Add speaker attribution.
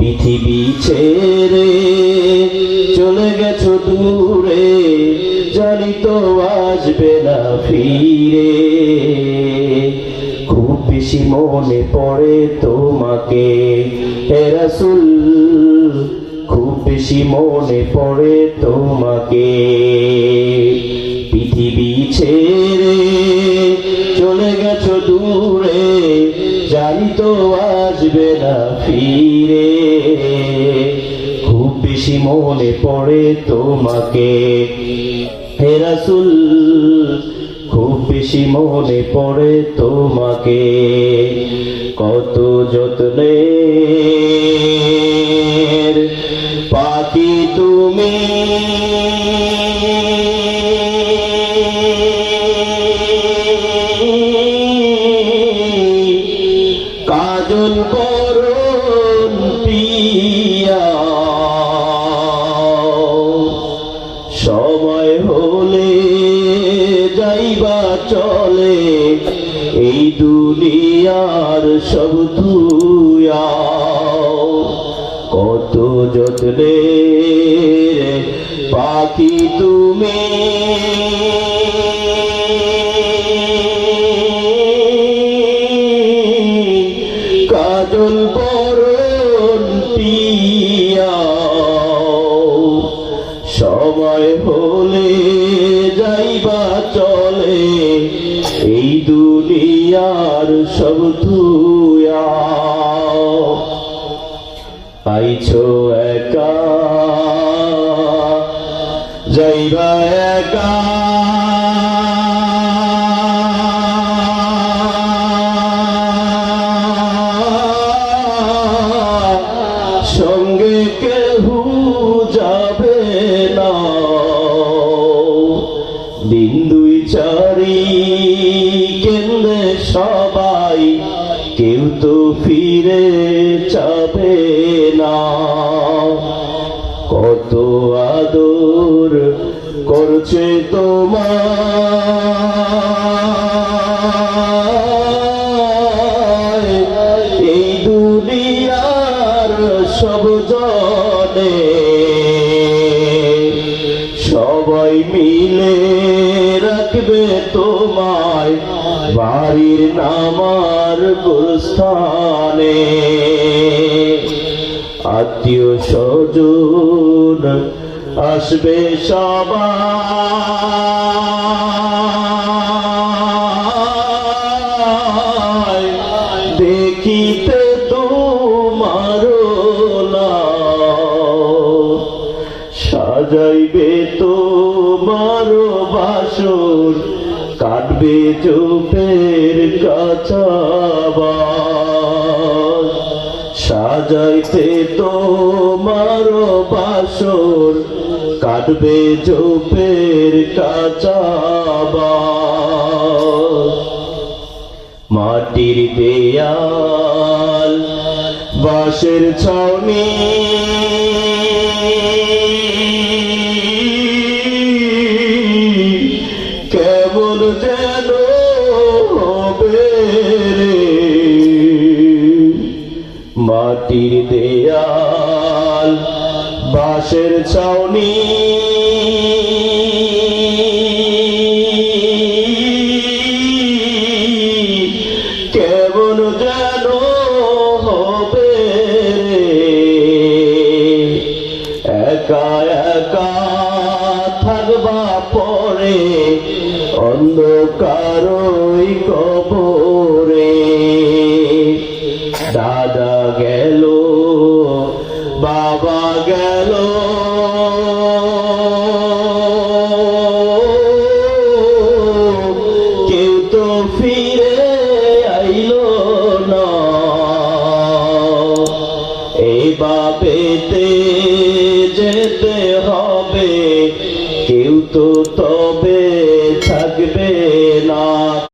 Speaker 1: পৃথিবী ছেড়ে চলে গেছো দূরে, জানি তো আসবে না ফিরে। খুব বেশি মনে পড়ে তোমাকে হে রাসূল, খুব বেশি মনে পড়ে তোমাকে। পৃথিবী ছেড়ে চলে গেছো দূরে, জানি তো আসবে না ফিরে। খুব বেশি মনে পড়ে তোমাকে হে রাসূল, খুব বেশি মনে পড়ে তোমাকে। কত যত্নের পাখি তুমি, কাজল বরণ পিয়া। সময় হলে যাইবা চলে, এই দুনিয়ার সব ধুয়া। কত যত্নের পাখি তুমি, কাজল বরণ পিয়া। সময় হলে যাইবা চলে, এই দুনিয়ার সব ধুয়া। আইছো একা যাইবা একা, সঙ্গে কেহু যাবে না। দিন দুই চারি কেন্দ্রে সবাই, কেউ তো ফিরে যাবে না। কত আদর করছে তোমায় এই দুনিয়ার সব জনে। সবাই মিলে রাখবে তোমায় বাড়ির নামার গুলস্থানে। আত্মীয় স্বজন আসবে সবাই, দেখিতে তোমার লাশ। সাজাইবে তোমার বাসর, কাটবে চোখের কাছাবাস। সাজাইতে তোমার বাসর, কাটবে চোখের কাছাবাস। মাটির দেয়াল বাঁশের ছাউনি, কেমন যেন হবে রে। মাটির দেয়াল বাঁশের ছাউনি, কেমন যেন হবে রে। একা একা থাকবা পরে অন্ধকারই কবরে। দাদা গেল বাবা গেল, কেউ তো ফিরে আইলো না। এই ভাবেতে যেতে হবে, কেউ তো